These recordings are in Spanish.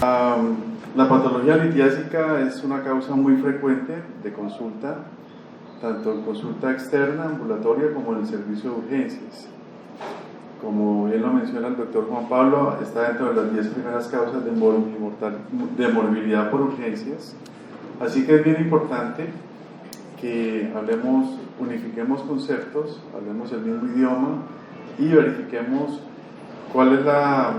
La patología litiásica es una causa muy frecuente de consulta, tanto en consulta externa, ambulatoria, como en el servicio de urgencias. Como bien lo menciona el doctor Juan Pablo, está dentro de las 10 primeras causas de morbilidad por urgencias. Así que es bien importante que unifiquemos conceptos, hablemos el mismo idioma y verifiquemos cuál es la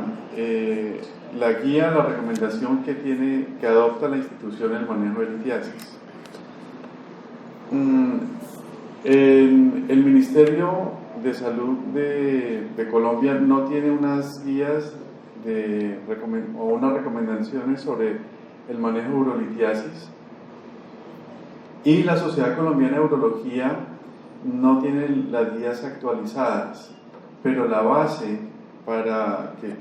guía, la recomendación que adopta la institución en el manejo de litiasis. El Ministerio de Salud de Colombia no tiene unas guías o unas recomendaciones sobre el manejo de urolitiasis, y la Sociedad Colombiana de Urología no tiene las guías actualizadas, pero la base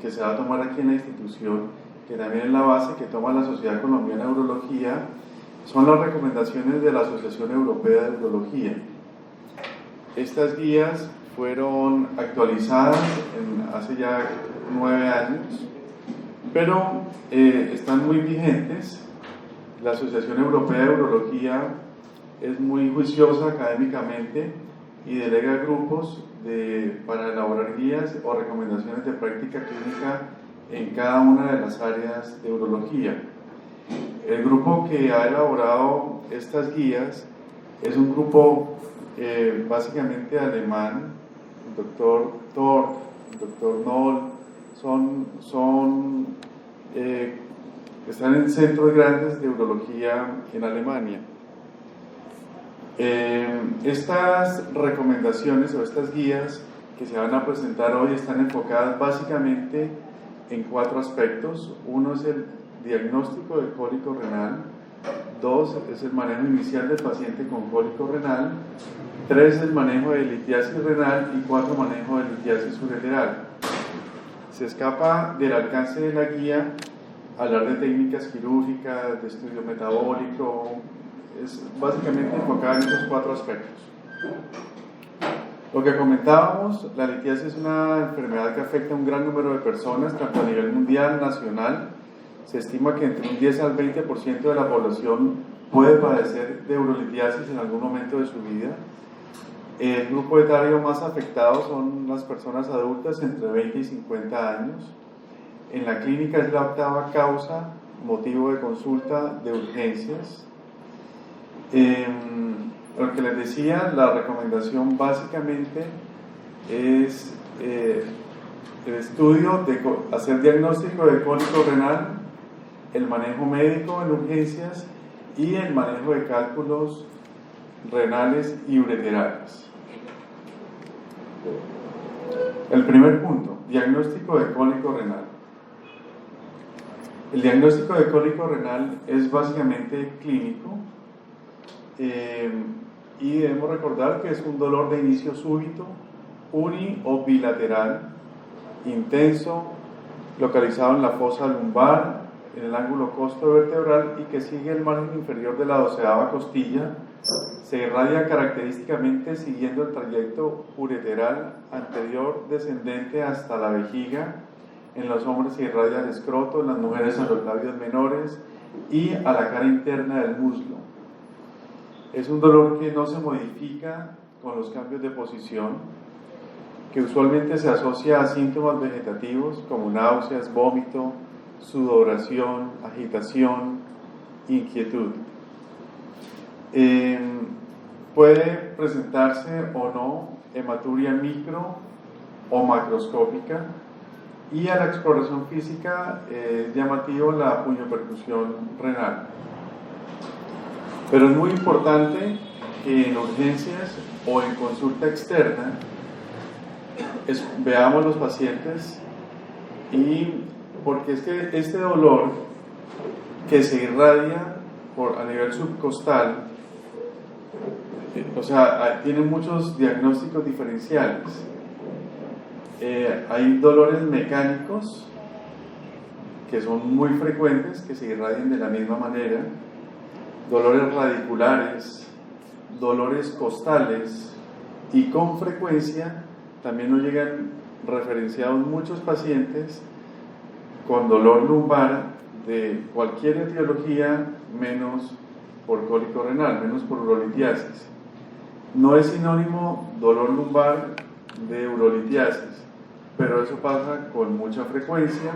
que se va a tomar aquí en la institución, que también es la base que toma la Sociedad Colombiana de Urología, son las recomendaciones de la Asociación Europea de Urología. Estas guías fueron actualizadas hace ya 9 años, pero están muy vigentes. La Asociación Europea de Urología es muy juiciosa académicamente y delega grupos para elaborar guías o recomendaciones de práctica clínica en cada una de las áreas de urología. El grupo que ha elaborado estas guías es un grupo básicamente alemán, el doctor Thor, el doctor Noll, están en centros grandes de urología en Alemania. Estas recomendaciones o estas guías que se van a presentar hoy están enfocadas básicamente en 4 aspectos. Uno es el diagnóstico del cólico renal, 2 es el manejo inicial del paciente con cólico renal, 3 el manejo de litiasis renal y 4 manejo de litiasis ureteral. Se escapa del alcance de la guía hablar de técnicas quirúrgicas, de estudio metabólico. Es básicamente enfocada en esos 4 aspectos. Lo que comentábamos, la litiasis es una enfermedad que afecta a un gran número de personas, tanto a nivel mundial, nacional. Se estima que entre un 10 al 20% de la población puede padecer de urolitiasis en algún momento de su vida. El grupo etario más afectado son las personas adultas entre 20 y 50 años. En la clínica es la 8ª causa, motivo de consulta de urgencias. Lo que les decía, la recomendación básicamente es el estudio de hacer diagnóstico de cólico renal, el manejo médico en urgencias y el manejo de cálculos renales y ureterales. El primer punto, diagnóstico de cólico renal. El diagnóstico de cólico renal es básicamente clínico, y debemos recordar que es un dolor de inicio súbito, uni o bilateral, intenso, localizado en la fosa lumbar, en el ángulo costovertebral, y que sigue el margen inferior de la 12ª costilla. Se irradia característicamente siguiendo el trayecto ureteral anterior descendente hasta la vejiga. En los hombres se irradia al escroto, en las mujeres a los labios menores y a la cara interna del muslo. Es un dolor que no se modifica con los cambios de posición, que usualmente se asocia a síntomas vegetativos como náuseas, vómito, sudoración, agitación, inquietud. Puede presentarse o no hematuria micro o macroscópica, y a la exploración física es llamativo la puniopercusión renal. Pero es muy importante que en urgencias o en consulta externa veamos los pacientes, porque es que este dolor que se irradia a nivel subcostal, tiene muchos diagnósticos diferenciales. Hay dolores mecánicos que son muy frecuentes, que se irradian de la misma manera, dolores radiculares, dolores costales, y con frecuencia también nos llegan referenciados muchos pacientes con dolor lumbar de cualquier etiología menos por cólico renal, menos por urolitiasis. No es sinónimo dolor lumbar de urolitiasis, pero eso pasa con mucha frecuencia.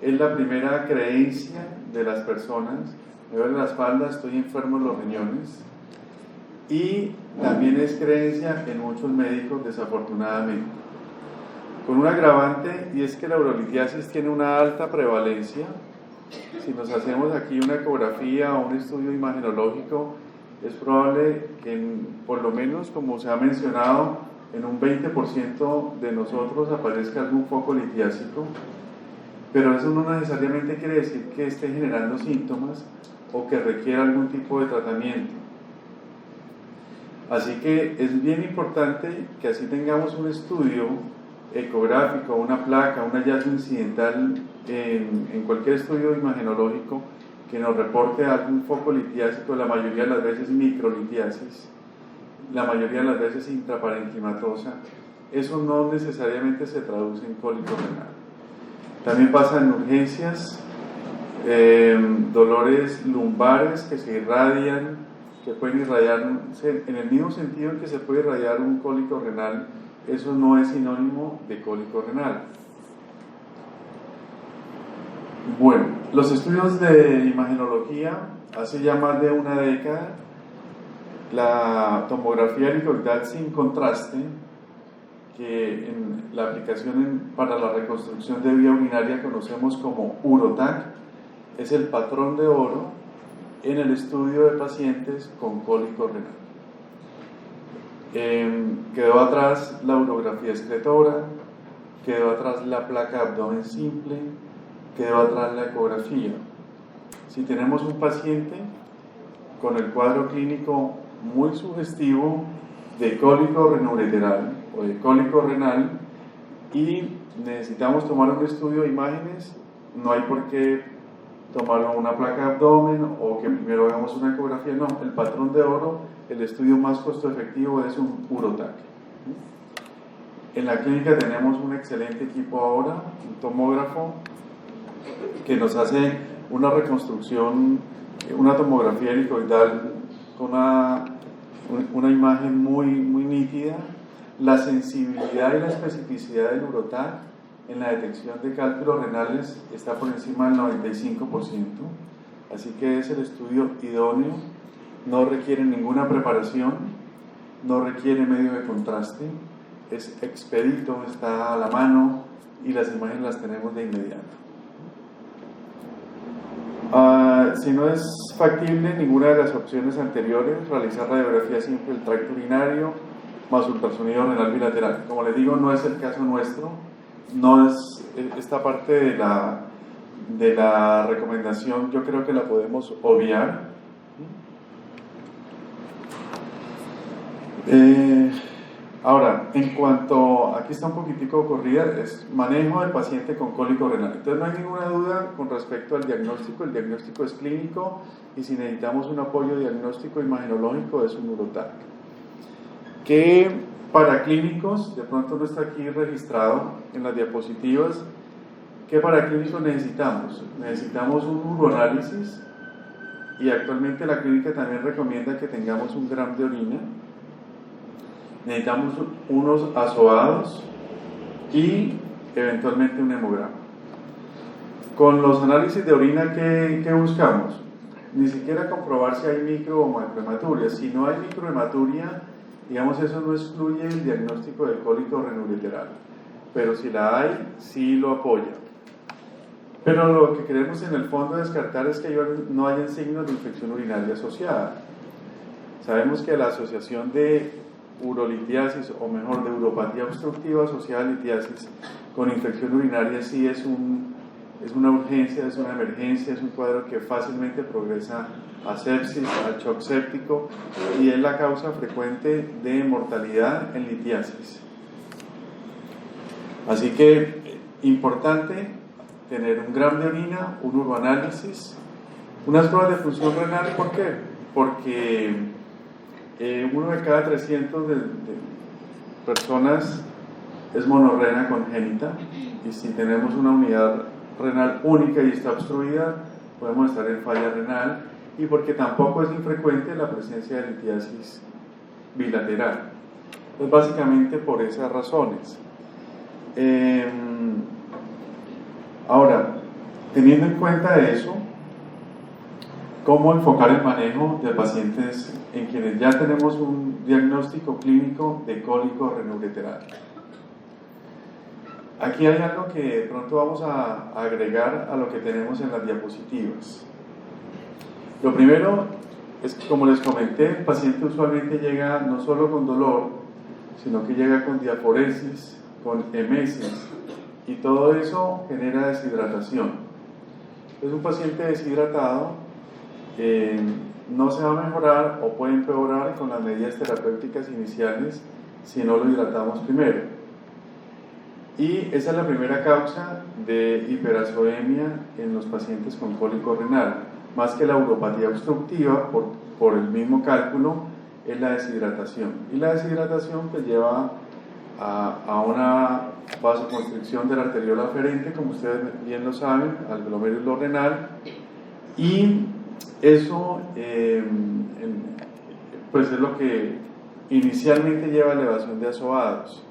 Es la primera creencia de las personas: me duele la espalda, estoy enfermo en los riñones. Y también es creencia en muchos médicos, desafortunadamente, con un agravante, y es que la urolitiasis tiene una alta prevalencia. Si nos hacemos aquí una ecografía o un estudio imagenológico, es probable que por lo menos, como se ha mencionado, en un 20% de nosotros aparezca algún foco litiásico, pero eso no necesariamente quiere decir que esté generando síntomas o que requiera algún tipo de tratamiento. Así que es bien importante que así tengamos un estudio ecográfico, una placa, un hallazgo incidental en cualquier estudio imagenológico que nos reporte algún foco litiásico, la mayoría de las veces microlitiasis, la mayoría de las veces intraparenquimatosa. Eso no necesariamente se traduce en cólico renal. También pasa en urgencias, dolores lumbares que se irradian, que pueden irradiarse en el mismo sentido en que se puede irradiar un cólico renal. Eso no es sinónimo de cólico renal. Bueno, los estudios de imagenología, hace ya más de una década, la tomografía helicoidal sin contraste, que en la aplicación para la reconstrucción de vía urinaria conocemos como UroTac, es el patrón de oro en el estudio de pacientes con cólico renal. Quedó atrás la urografía excretora, quedó atrás la placa de abdomen simple, quedó atrás la ecografía. Si tenemos un paciente con el cuadro clínico muy sugestivo de cólico renoureteral o de cólico renal y necesitamos tomar un estudio de imágenes, no hay por qué tomar una placa de abdomen o que primero hagamos una ecografía. No, el patrón de oro, el estudio más costo efectivo es un UroTac. En la clínica tenemos un excelente equipo ahora, un tomógrafo que nos hace una reconstrucción, una tomografía helicoidal con una imagen muy nítida. La sensibilidad y la especificidad del UroTac en la detección de cálculos renales está por encima del 95%, así que es el estudio idóneo, no requiere ninguna preparación, no requiere medio de contraste, es expedito, está a la mano y las imágenes las tenemos de inmediato. Si no es factible ninguna de las opciones anteriores, realizar radiografía simple del tracto urinario más ultrasonido renal bilateral. Como les digo, no es el caso nuestro, no es esta parte de la recomendación, yo creo que la podemos obviar. Ahora, en cuanto, aquí está un poquitico corrida, es manejo del paciente con cólico renal. Entonces no hay ninguna duda con respecto al diagnóstico. El diagnóstico es clínico y si necesitamos un apoyo diagnóstico imagenológico es un UroTac. Que para clínicos, de pronto no está aquí registrado en las diapositivas, ¿qué para clínicos necesitamos? Necesitamos un uroanálisis y actualmente la clínica también recomienda que tengamos un gram de orina. Necesitamos unos asoados y eventualmente un hemograma. Con los análisis de orina, ¿qué buscamos? Ni siquiera comprobar si hay micro o macrohematuria. Si no hay microhematuria, digamos, eso no excluye el diagnóstico del cólico renoureteral, pero si la hay, sí lo apoya. Pero lo que queremos en el fondo descartar es que no hayan signos de infección urinaria asociada. Sabemos que la asociación de urolitiasis, o mejor, de uropatía obstructiva asociada a litiasis con infección urinaria sí es una urgencia, es una emergencia, es un cuadro que fácilmente progresa a sepsis, al shock séptico y es la causa frecuente de mortalidad en litiasis. Así que importante tener un gram de orina, un uroanálisis, unas pruebas de función renal. ¿Por qué? Porque uno de cada 300 de personas es monorrea congénita y si tenemos una unidad renal única y está obstruida, podemos estar en falla renal, y porque tampoco es infrecuente la presencia de litiasis bilateral. Pues básicamente por esas razones. Ahora, teniendo en cuenta eso, ¿cómo enfocar el manejo de pacientes en quienes ya tenemos un diagnóstico clínico de cólico renoureteral? Aquí hay algo que de pronto vamos a agregar a lo que tenemos en las diapositivas. Lo primero es que, como les comenté, el paciente usualmente llega no solo con dolor, sino que llega con diaforesis, con emesis, y todo eso genera deshidratación. Entonces, un paciente deshidratado no se va a mejorar o puede empeorar con las medidas terapéuticas iniciales si no lo hidratamos primero. Y esa es la primera causa de hiperazoemia en los pacientes con cólico renal. Más que la uropatía obstructiva, por el mismo cálculo, es la deshidratación. Y la deshidratación pues lleva a una vasoconstricción de la arteriola aferente, como ustedes bien lo saben, al glomérulo renal, y eso pues es lo que inicialmente lleva a elevación de azoados.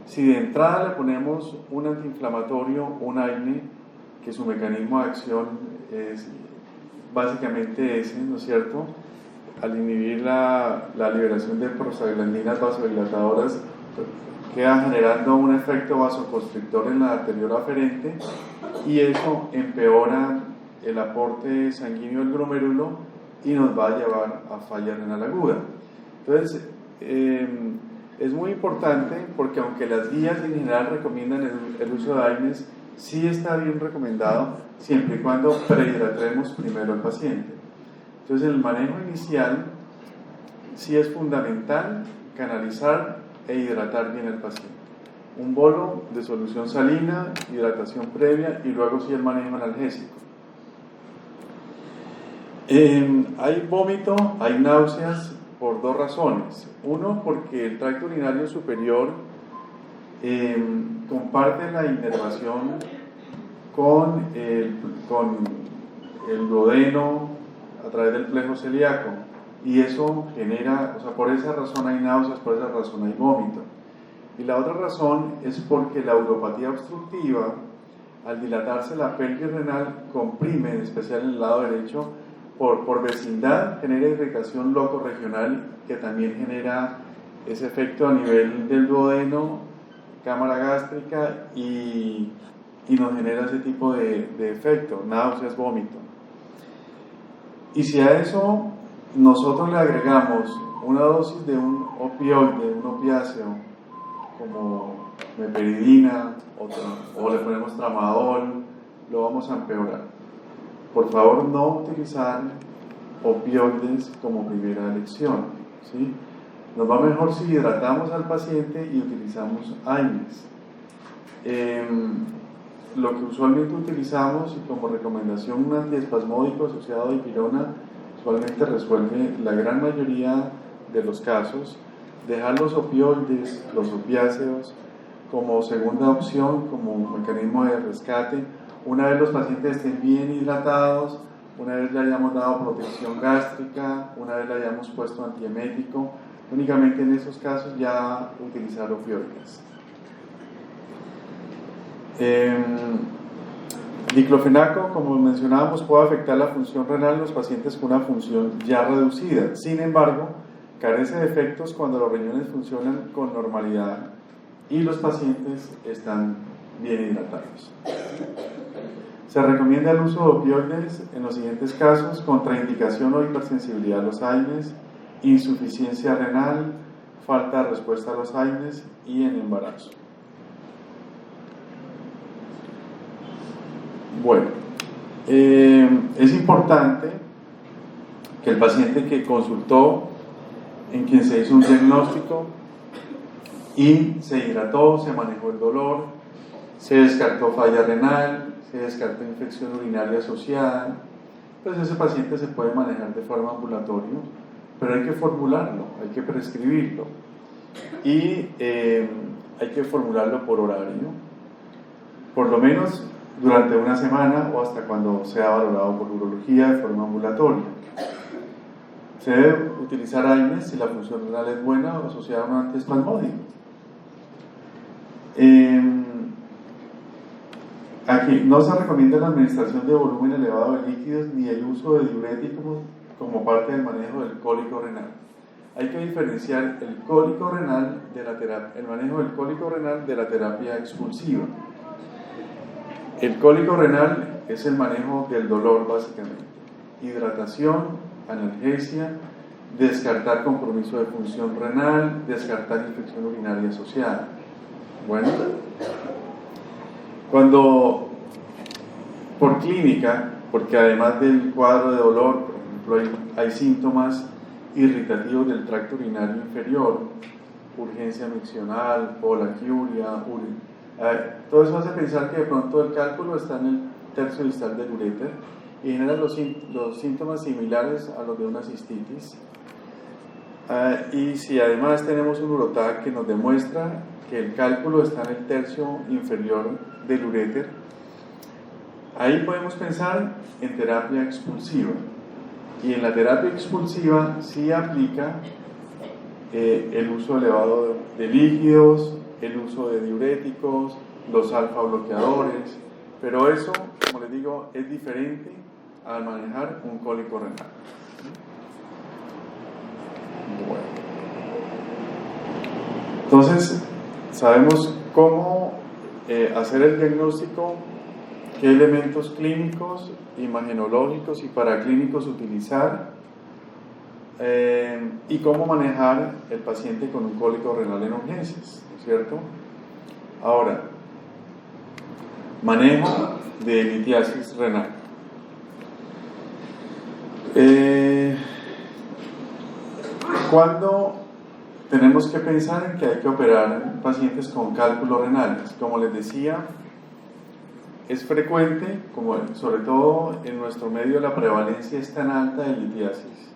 Si de entrada le ponemos un antiinflamatorio, un AINE, que su mecanismo de acción es básicamente ese, ¿no es cierto? Al inhibir la liberación de prostaglandinas vasodilatadoras, queda generando un efecto vasoconstrictor en la arteriola aferente, y eso empeora el aporte sanguíneo del glomérulo y nos va a llevar a falla renal aguda. Entonces, es muy importante porque aunque las guías en general recomiendan el uso de AINES, sí está bien recomendado siempre y cuando prehidratemos primero al paciente. Entonces, en el manejo inicial sí es fundamental canalizar e hidratar bien al paciente. Un bolo de solución salina, hidratación previa y luego sí el manejo analgésico. Hay vómito, hay náuseas por dos razones. Uno, porque el tracto urinario superior comparte la inervación con el duodeno a través del plejo celíaco, y eso genera, o sea, por esa razón hay náuseas, por esa razón hay vómito. Y la otra razón es porque la uropatía obstructiva, al dilatarse la pelvis renal, comprime, en especial en el lado derecho, por vecindad, genera irritación locorregional que también genera ese efecto a nivel del duodeno, cámara gástrica, y nos genera ese tipo de efecto, náuseas, vómito. Y si a eso nosotros le agregamos una dosis de un opioide, un opiáceo, como meperidina, o le ponemos tramadol, lo vamos a empeorar. Por favor, no utilizar opioides como primera elección, ¿sí? Nos va mejor si hidratamos al paciente y utilizamos AINES. Lo que usualmente utilizamos, y como recomendación, un antiespasmódico asociado a dipirona, usualmente resuelve la gran mayoría de los casos. Dejar los opioides, los opiáceos, como segunda opción, como mecanismo de rescate, una vez los pacientes estén bien hidratados, una vez le hayamos dado protección gástrica, una vez le hayamos puesto antiemético. Únicamente en esos casos ya utilizar opioides. Diclofenaco, como mencionábamos, puede afectar la función renal en los pacientes con una función ya reducida. Sin embargo, carece de efectos cuando los riñones funcionan con normalidad y los pacientes están bien hidratados. Se recomienda el uso de opioides en los siguientes casos: contraindicación o hipersensibilidad a los AINES, insuficiencia renal, falta de respuesta a los AINES y en embarazo. Bueno, es importante que el paciente que consultó, en quien se hizo un diagnóstico y se hidrató, se manejó el dolor, se descartó falla renal, se descartó infección urinaria asociada, pues ese paciente se puede manejar de forma ambulatoria, pero hay que formularlo, hay que prescribirlo, y hay que formularlo por horario. Por lo menos durante una semana o hasta cuando sea valorado por urología de forma ambulatoria. Se debe utilizar AINES si la función renal es buena o asociada a un antiespasmódico. Aquí no se recomienda la administración de volumen elevado de líquidos ni el uso de diuréticos como parte del manejo del cólico renal. Hay que diferenciar el cólico renal de la terapia, el manejo del cólico renal de la terapia expulsiva. El cólico renal es el manejo del dolor básicamente. Hidratación, analgesia, descartar compromiso de función renal, descartar infección urinaria asociada. Bueno, cuando por clínica, porque además del cuadro de dolor, por ejemplo, hay síntomas irritativos del tracto urinario inferior, urgencia miccional, polaquiuria, todo eso hace pensar que de pronto el cálculo está en el tercio distal del uréter y genera los síntomas similares a los de una cistitis. Y si además tenemos un uroTAC que nos demuestra que el cálculo está en el tercio inferior del uréter, ahí podemos pensar en terapia expulsiva. Y en la terapia expulsiva sí aplica el uso elevado de líquidos, el uso de diuréticos, los alfa bloqueadores, pero eso, como les digo, es diferente al manejar un cólico renal. Bueno. Entonces, sabemos cómo hacer el diagnóstico, qué elementos clínicos, imagenológicos y paraclínicos utilizar y cómo manejar el paciente con un cólico renal en urgencias, ¿no es cierto? Ahora, manejo de litiasis renal. ¿Cuándo tenemos que pensar en que hay que operar pacientes con cálculos renales? Como les decía, es frecuente, sobre todo en nuestro medio la prevalencia es tan alta de litiasis.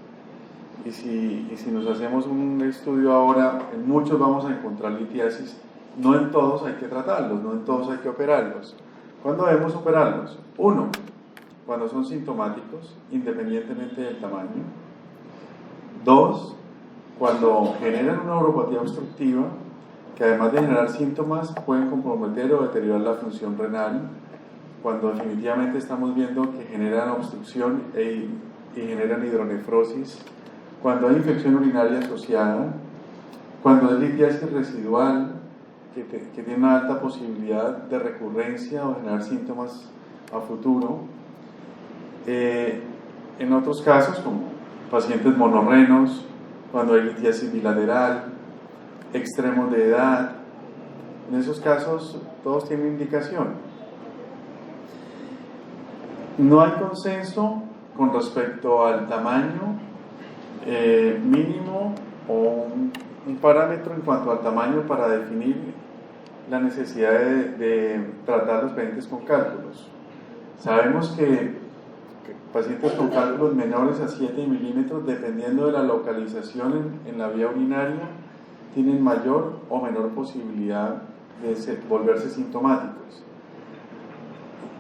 Y si nos hacemos un estudio ahora, en muchos vamos a encontrar litiasis. No en todos hay que tratarlos, no en todos hay que operarlos. ¿Cuándo debemos operarlos? 1, cuando son sintomáticos, independientemente del tamaño. 2, cuando generan una uropatía obstructiva, que además de generar síntomas, pueden comprometer o deteriorar la función renal, cuando definitivamente estamos viendo que generan obstrucción y generan hidronefrosis, cuando hay infección urinaria asociada, cuando es litiasis residual, que tiene una alta posibilidad de recurrencia o generar síntomas a futuro. En otros casos, como pacientes monorrenos, cuando hay litiasis bilateral, extremos de edad, en esos casos todos tienen indicación. No hay consenso con respecto al tamaño mínimo o un parámetro en cuanto al tamaño para definir la necesidad de tratar los pacientes con cálculos. Sabemos que pacientes con cálculos menores a 7 milímetros, dependiendo de la localización en la vía urinaria, tienen mayor o menor posibilidad de volverse sintomáticos.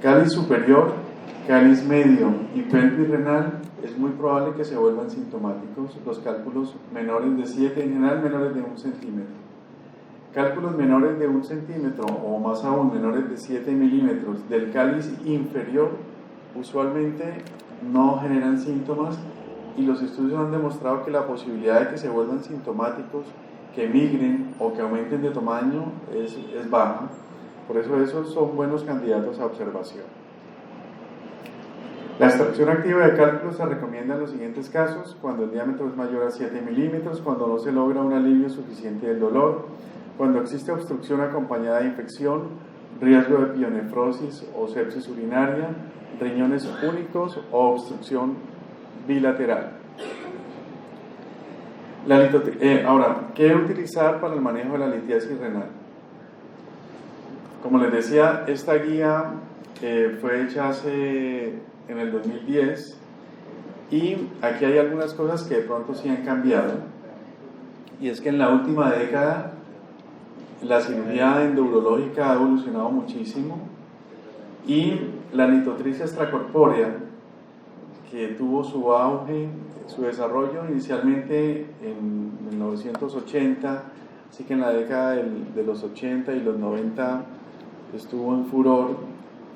Cáliz superior, cáliz medio y pelvis renal es muy probable que se vuelvan sintomáticos los cálculos menores de 7, en general menores de 1 centímetro. Cálculos menores de 1 centímetro o más aún menores de 7 milímetros del cáliz inferior usualmente no generan síntomas y los estudios han demostrado que la posibilidad de que se vuelvan sintomáticos, que migren o que aumenten de tamaño es baja. Por eso esos son buenos candidatos a observación. La extracción activa de cálculos se recomienda en los siguientes casos: cuando el diámetro es mayor a 7 milímetros, cuando no se logra un alivio suficiente del dolor, cuando existe obstrucción acompañada de infección, riesgo de pionefrosis o sepsis urinaria, riñones únicos o obstrucción bilateral. Ahora, ¿qué utilizar para el manejo de la litiasis renal? Como les decía, esta guía fue hecha en el 2010 y aquí hay algunas cosas que de pronto sí han cambiado, y es que en la última década la cirugía endourológica ha evolucionado muchísimo Y la litotripsia extracorpórea, que tuvo su auge, su desarrollo inicialmente en 1980, así que en la década de los 80 y los 90 estuvo en furor,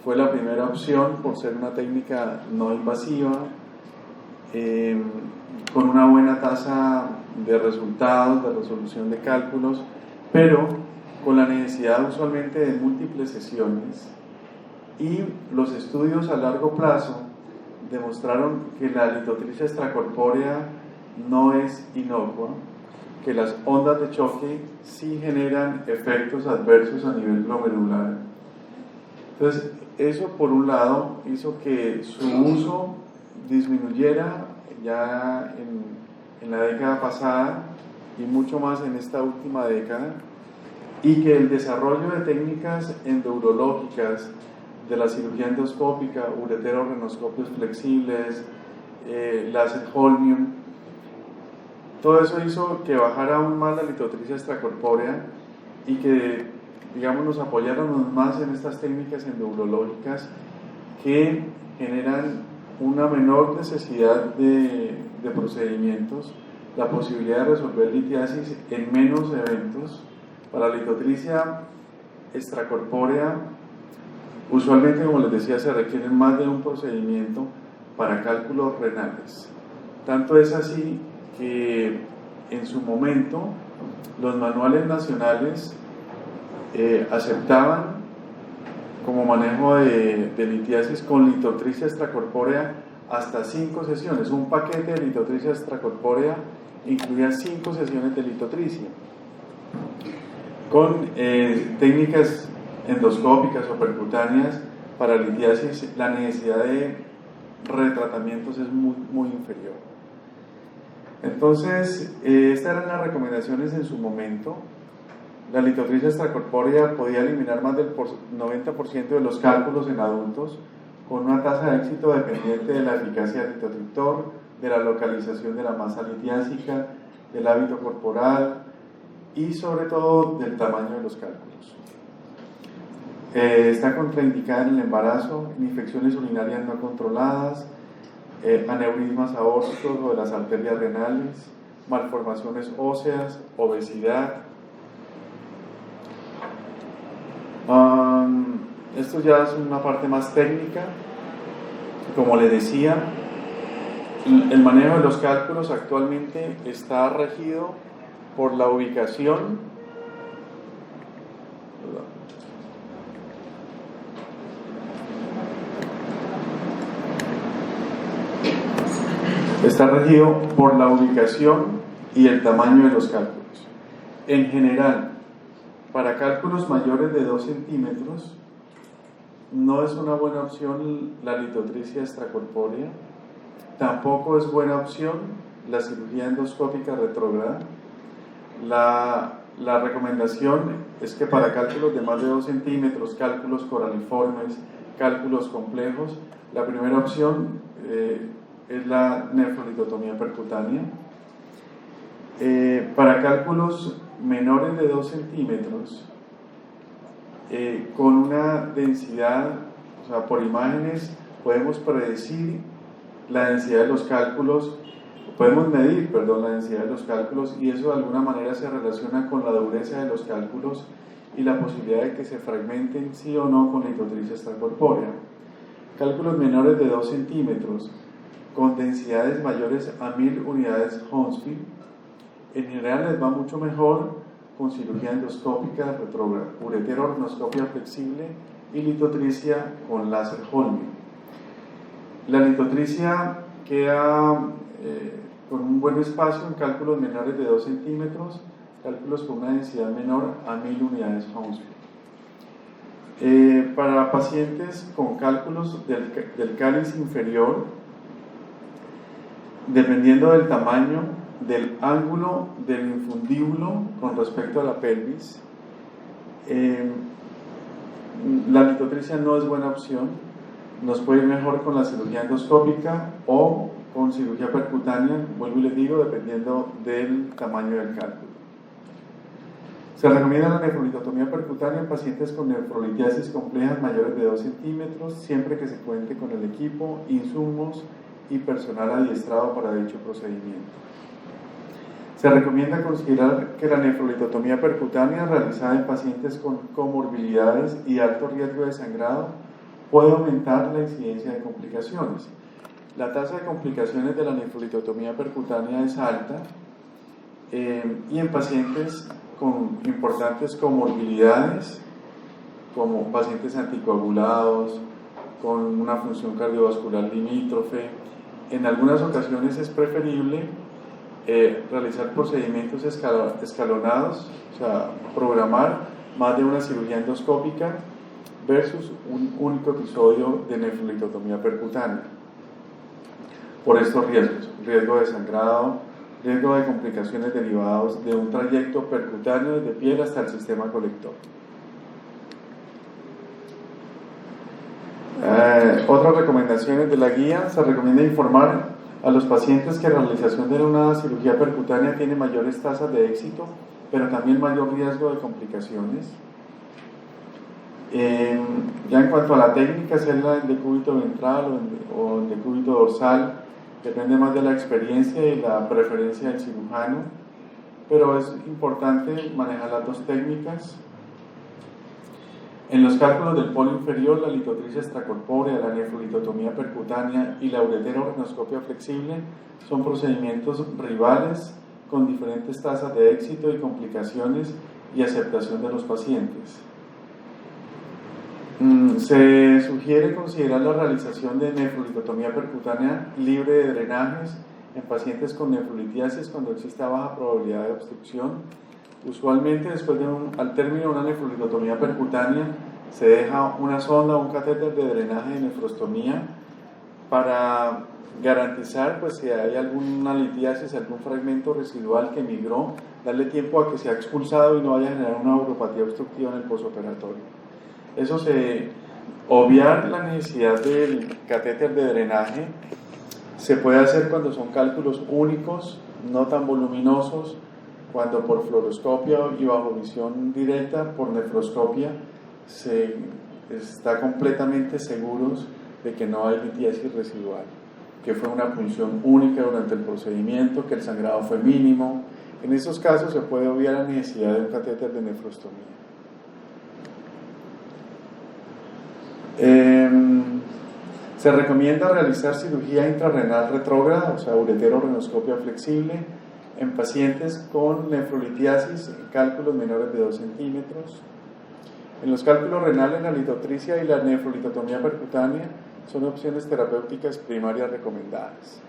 fue la primera opción por ser una técnica no invasiva, con una buena tasa de resultados, de resolución de cálculos, pero con la necesidad usualmente de múltiples sesiones. Y los estudios a largo plazo demostraron que la litotripsia extracorpórea no es inocua, que las ondas de choque sí generan efectos adversos a nivel glomerular. Entonces, eso por un lado hizo que su uso disminuyera ya en la década pasada y mucho más en esta última década, y que el desarrollo de técnicas endourológicas, de la cirugía endoscópica, ureterorrenoscopios flexibles, láser holmium, todo eso hizo que bajara aún más la litotripsia extracorpórea y que, digamos, nos apoyáramos más en estas técnicas endourológicas que generan una menor necesidad de procedimientos, la posibilidad de resolver litiasis en menos eventos. Para la litotripsia extracorpórea, usualmente, como les decía, se requieren más de un procedimiento para cálculos renales. Tanto es así que en su momento los manuales nacionales aceptaban como manejo de litiasis con litotripsia extracorpórea hasta 5 sesiones. Un paquete de litotripsia extracorpórea incluía 5 sesiones de litotripsia. Con técnicas endoscópicas o percutáneas para litiasis, la necesidad de retratamientos es muy inferior. Entonces, estas eran las recomendaciones en su momento. La litotripsia extracorpórea podía eliminar más del 90% de los cálculos en adultos, con una tasa de éxito dependiente de la eficacia del litotriptor, de la localización de la masa litiásica, del hábito corporal y sobre todo del tamaño de los cálculos. Está contraindicada en el embarazo, en infecciones urinarias no controladas, aneurismas aórticos o de las arterias renales, malformaciones óseas, obesidad. Esto ya es una parte más técnica. Como les decía, el manejo de los cálculos actualmente está regido por la ubicación y el tamaño de los cálculos. En general, para cálculos mayores de 2 centímetros, no es una buena opción la litotripsia extracorpórea, tampoco es buena opción la cirugía endoscópica retrógrada. La recomendación es que para cálculos de más de 2 centímetros, cálculos coraliformes, cálculos complejos, la primera opción es la nefrolitotomía percutánea. Para cálculos menores de 2 centímetros, con una densidad, o sea, por imágenes podemos predecir la densidad de los cálculos, podemos medir, la densidad de los cálculos, y eso de alguna manera se relaciona con la dureza de los cálculos y la posibilidad de que se fragmenten sí o no con litotripsia extracorpórea. Cálculos menores de 2 centímetros con densidades mayores a 1000 unidades Hounsfield, en general les va mucho mejor con cirugía endoscópica retrógrada, ureterorrenoscopia flexible y litotripsia con láser holmium. La litotripsia queda con un buen espacio en cálculos menores de 2 centímetros, cálculos con una densidad menor a 1000 unidades Hounsfield. Para pacientes con cálculos del cáliz inferior, dependiendo del tamaño, del ángulo del infundíbulo con respecto a la pelvis, la litotripsia no es buena opción. Nos puede ir mejor con la cirugía endoscópica o con cirugía percutánea, vuelvo y les digo, dependiendo del tamaño del cálculo. Se recomienda la nefrolitotomía percutánea en pacientes con nefrolitiasis complejas mayores de 2 centímetros, siempre que se cuente con el equipo, insumos y personal adiestrado para dicho procedimiento. Se recomienda considerar que la nefrolitotomía percutánea realizada en pacientes con comorbilidades y alto riesgo de sangrado puede aumentar la incidencia de complicaciones. La tasa de complicaciones de la nefrolitotomía percutánea es alta y en pacientes con importantes comorbilidades, como pacientes anticoagulados, con una función cardiovascular limítrofe. En algunas ocasiones es preferible realizar procedimientos escalonados, o sea, programar más de una cirugía endoscópica versus un único episodio de nefrolitotomía percutánea. Por estos riesgos, riesgo de sangrado, riesgo de complicaciones derivados de un trayecto percutáneo desde piel hasta el sistema colector. Otras recomendaciones de la guía: se recomienda informar a los pacientes que la realización de una cirugía percutánea tiene mayores tasas de éxito, pero también mayor riesgo de complicaciones. Ya en cuanto a la técnica, hacerla en decúbito ventral o en decúbito dorsal, depende más de la experiencia y la preferencia del cirujano, pero es importante manejar las dos técnicas. En los cálculos del polo inferior, la litotricia extracorpórea, la nefrolitotomía percutánea y la ureterorhinoscopia flexible son procedimientos rivales con diferentes tasas de éxito y complicaciones y aceptación de los pacientes. Se sugiere considerar la realización de nefrolitotomía percutánea libre de drenajes en pacientes con nefrolitiasis cuando exista baja probabilidad de obstrucción. Usualmente, al término de una nefrolitotomía percutánea, se deja una sonda o un catéter de drenaje de nefrostomía para garantizar, pues, si hay alguna litiasis, algún fragmento residual que migró, darle tiempo a que sea expulsado y no vaya a generar una uropatía obstructiva en el posoperatorio. Eso obviar la necesidad del catéter de drenaje se puede hacer cuando son cálculos únicos, no tan voluminosos, cuando por fluoroscopia y bajo visión directa por nefroscopia se está completamente seguros de que no hay litiasis residual, que fue una punción única durante el procedimiento, que el sangrado fue mínimo. En esos casos se puede obviar la necesidad de un catéter de nefrostomía. Se recomienda realizar cirugía intrarrenal retrógrada, o sea, ureterorhinoscopia flexible, en pacientes con nefrolitiasis en cálculos menores de 2 centímetros. En los cálculos renales, la litotricia y la nefrolitotomía percutánea son opciones terapéuticas primarias recomendadas.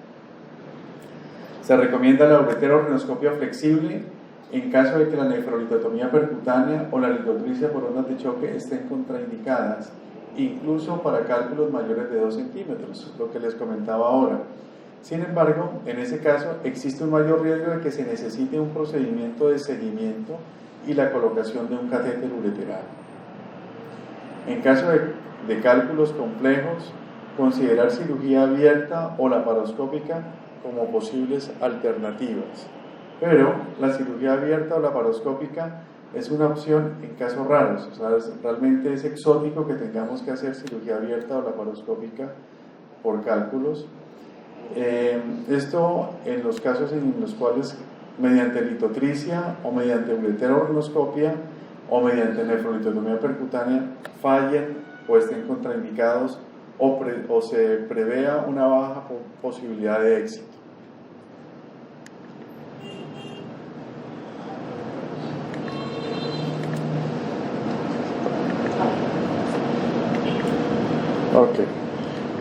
Se recomienda la ureterorhinoscopia flexible en caso de que la nefrolitotomía percutánea o la litotricia por ondas de choque estén contraindicadas, incluso para cálculos mayores de 2 centímetros, lo que les comentaba ahora. Sin embargo, en ese caso existe un mayor riesgo de que se necesite un procedimiento de seguimiento y la colocación de un catéter ureteral. En caso de cálculos complejos, considerar cirugía abierta o laparoscópica como posibles alternativas. Pero la cirugía abierta o laparoscópica es una opción en casos raros, o sea, realmente es exótico que tengamos que hacer cirugía abierta o laparoscópica por cálculos. Esto en los casos en los cuales mediante litotricia o mediante ureterorhinoscopia o mediante nefrolitotomía percutánea fallen o estén contraindicados o se prevea una baja posibilidad de éxito. Ok.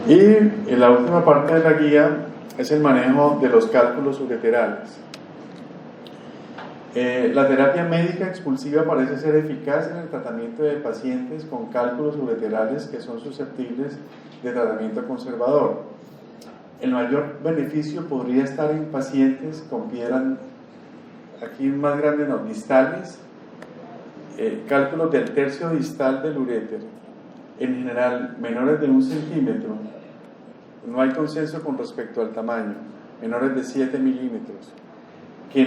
Y la última parte de la guía es el manejo de los cálculos ureterales. La terapia médica expulsiva parece ser eficaz en el tratamiento de pacientes con cálculos ureterales que son susceptibles de tratamiento conservador. El mayor beneficio podría estar en pacientes con piedras, aquí más grandes, no, distales, cálculos del tercio distal del uréter, en general menores de 1 centímetro. No hay consenso con respecto al tamaño, menores de 7 milímetros. que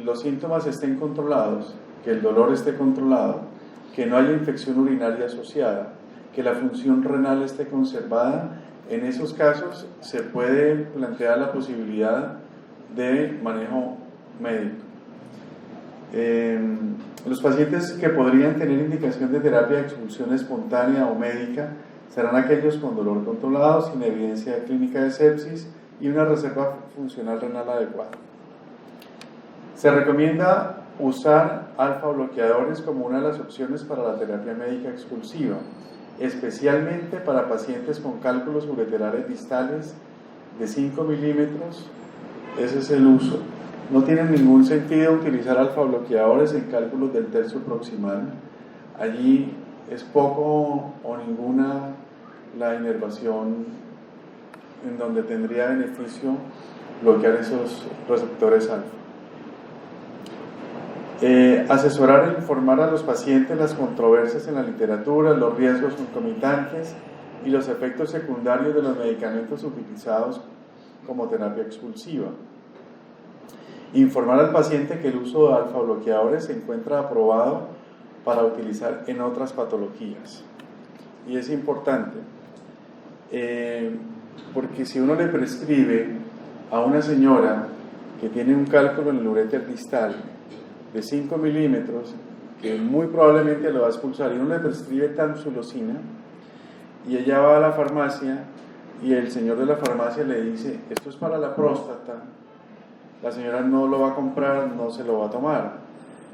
los síntomas estén controlados, que el dolor esté controlado, que no haya infección urinaria asociada, que la función renal esté conservada. En esos casos se puede plantear la posibilidad de manejo médico. Los pacientes que podrían tener indicación de terapia de expulsión espontánea o médica serán aquellos con dolor controlado, sin evidencia clínica de sepsis y una reserva funcional renal adecuada. Se recomienda usar alfa bloqueadores como una de las opciones para la terapia médica expulsiva, especialmente para pacientes con cálculos ureterales distales de 5 milímetros. Ese es el uso. No tiene ningún sentido utilizar alfa bloqueadores en cálculos del tercio proximal. Allí es poco o ninguna la inervación en donde tendría beneficio bloquear esos receptores alfa. Asesorar e informar a los pacientes las controversias en la literatura, los riesgos concomitantes y los efectos secundarios de los medicamentos utilizados como terapia expulsiva. Informar al paciente que el uso de alfa bloqueadores se encuentra aprobado para utilizar en otras patologías. Y es importante, porque si uno le prescribe a una señora que tiene un cálculo en el uréter distal de 5 milímetros, que muy probablemente lo va a expulsar, y uno le prescribe tamsulosina, y ella va a la farmacia, y el señor de la farmacia le dice, esto es para la próstata, la señora no lo va a comprar, no se lo va a tomar.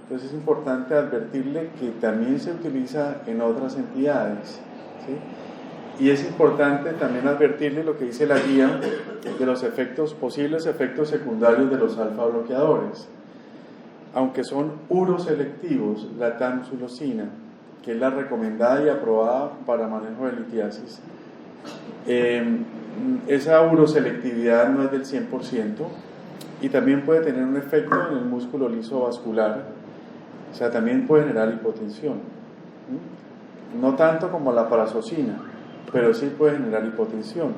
Entonces es importante advertirle que también se utiliza en otras entidades, ¿sí? Y es importante también advertirle lo que dice la guía de los posibles efectos secundarios de los alfa bloqueadores. Aunque son uroselectivos, la tamsulosina, que es la recomendada y aprobada para manejo de litiasis, esa uroselectividad no es del 100% y también puede tener un efecto en el músculo liso vascular, o sea, también puede generar hipotensión. No tanto como la prazosina, pero sí puede generar hipotensión.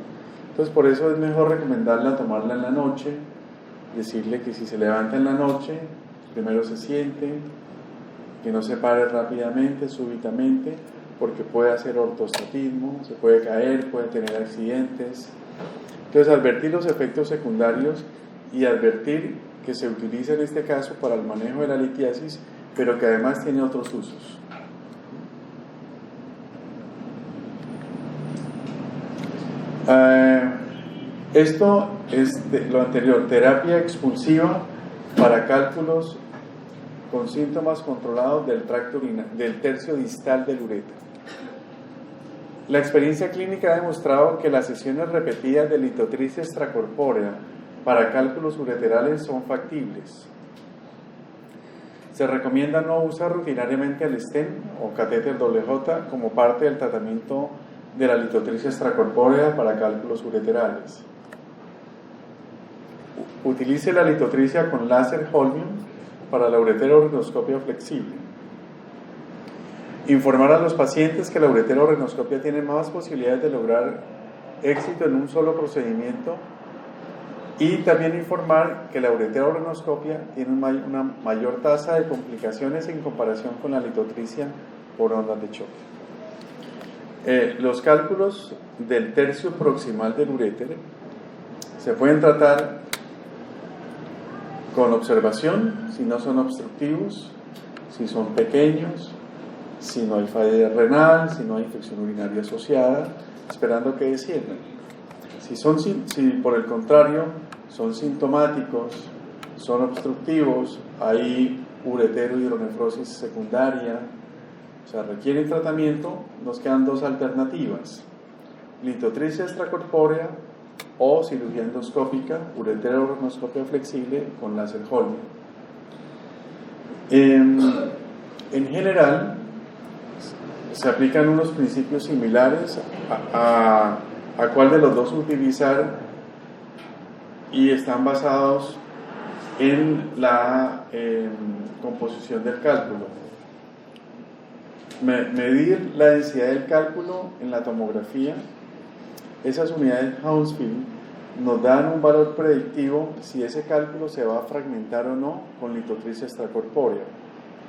Entonces, por eso es mejor recomendarla tomarla en la noche, decirle que si se levanta en la noche, primero se siente, que no se pare rápidamente, súbitamente, porque puede hacer ortostatismo, se puede caer, puede tener accidentes. Entonces, advertir los efectos secundarios y advertir que se utiliza en este caso para el manejo de la litiasis, pero que además tiene otros usos. Esto es lo anterior, terapia expulsiva para cálculos con síntomas controlados del tracto del tercio distal del ureter. La experiencia clínica ha demostrado que las sesiones repetidas de litotricia extracorpórea para cálculos ureterales son factibles. Se recomienda no usar rutinariamente el stent o catéter WJ como parte del tratamiento de la litotricia extracorpórea para cálculos ureterales. Utilice la litotricia con láser Holmium para la ureterorhinoscopia flexible. Informar a los pacientes que la ureterorhinoscopia tiene más posibilidades de lograr éxito en un solo procedimiento, y también informar que la ureterorhinoscopia tiene una mayor tasa de complicaciones en comparación con la litotricia por ondas de choque. Los cálculos del tercio proximal del uréter se pueden tratar con observación, si no son obstructivos, si son pequeños, si no hay falla renal, si no hay infección urinaria asociada, esperando que desciendan. Si por el contrario son sintomáticos, son obstructivos, hay ureterohidronefrosis secundaria, o sea, requieren tratamiento, nos quedan dos alternativas: litotricia extracorpórea o cirugía endoscópica, ureterorhinoscopia flexible con láser Holmium. En general, se aplican unos principios similares a cuál de los dos utilizar, y están basados en la composición del cálculo. Medir la densidad del cálculo en la tomografía. Esas unidades Hounsfield nos dan un valor predictivo si ese cálculo se va a fragmentar o no con litotripsia extracorpórea.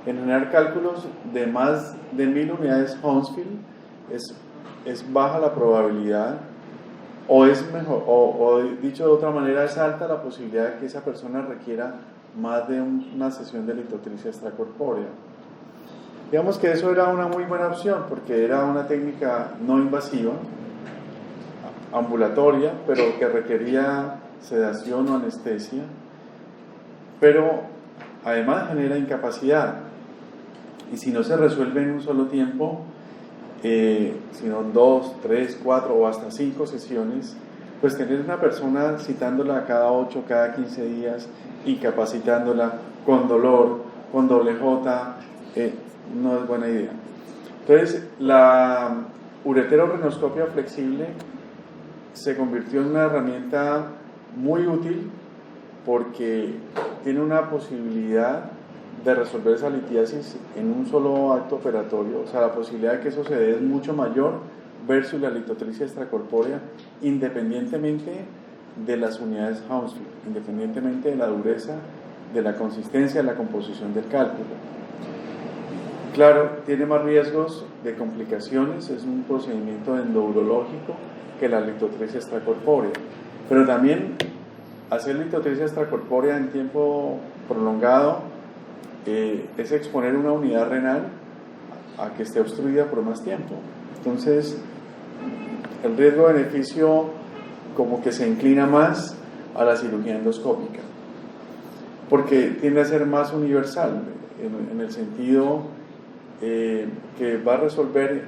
En general, cálculos de más de 1000 unidades Hounsfield es baja la probabilidad, o es mejor, o dicho de otra manera, es alta la posibilidad de que esa persona requiera más de una sesión de litotripsia extracorpórea. Digamos que eso era una muy buena opción porque era una técnica no invasiva, ambulatoria, pero que requería sedación o anestesia, pero además genera incapacidad, y si no se resuelve en un solo tiempo, sino 2, 3, 4 o hasta 5 sesiones, pues tener una persona citándola cada 8, cada 15 días, incapacitándola con dolor, con doble J, no es buena idea. Entonces, la ureterorrinoscopia flexible se convirtió en una herramienta muy útil porque tiene una posibilidad de resolver esa litiasis en un solo acto operatorio. O sea, la posibilidad de que eso se dé es mucho mayor versus la litotripsia extracorpórea, independientemente de las unidades Hounsfield, independientemente de la dureza, de la consistencia, de la composición del cálculo. Claro, tiene más riesgos de complicaciones, es un procedimiento endourológico que la litotripsia extracorpórea, pero también hacer litotripsia extracorpórea en tiempo prolongado es exponer una unidad renal a que esté obstruida por más tiempo. Entonces, el riesgo-beneficio como que se inclina más a la cirugía endoscópica, porque tiende a ser más universal, en el sentido que va a resolver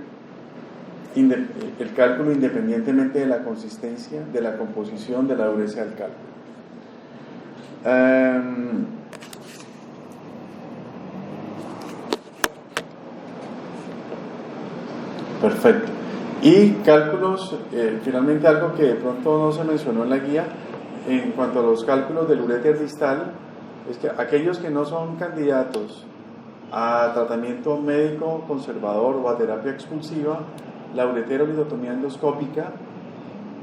el cálculo independientemente de la consistencia, de la composición, de la dureza del cálculo. Perfecto. Y cálculos, finalmente algo que de pronto no se mencionó en la guía, en cuanto a los cálculos del uréter distal, es que aquellos que no son candidatos a tratamiento médico conservador o a terapia expulsiva, la ureterolitotomía endoscópica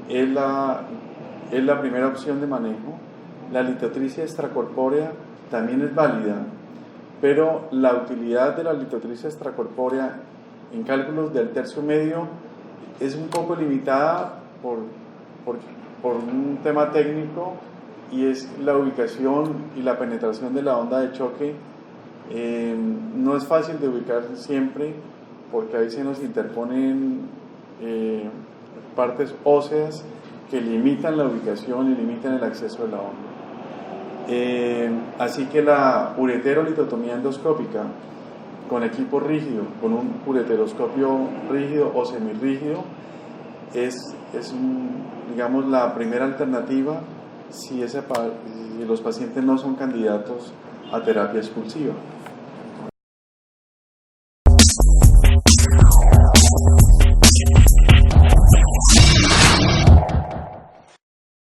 es la primera opción de manejo. La litotripsia extracorpórea también es válida, pero la utilidad de la litotripsia extracorpórea en cálculos del tercio medio es un poco limitada por un tema técnico, y es la ubicación y la penetración de la onda de choque. No es fácil de ubicar siempre porque ahí se nos interponen partes óseas que limitan la ubicación y limitan el acceso de la onda. Así que la ureterolitotomía endoscópica con equipo rígido, con un ureteroscopio rígido o semirrígido, es digamos, la primera alternativa si los pacientes no son candidatos a terapia expulsiva.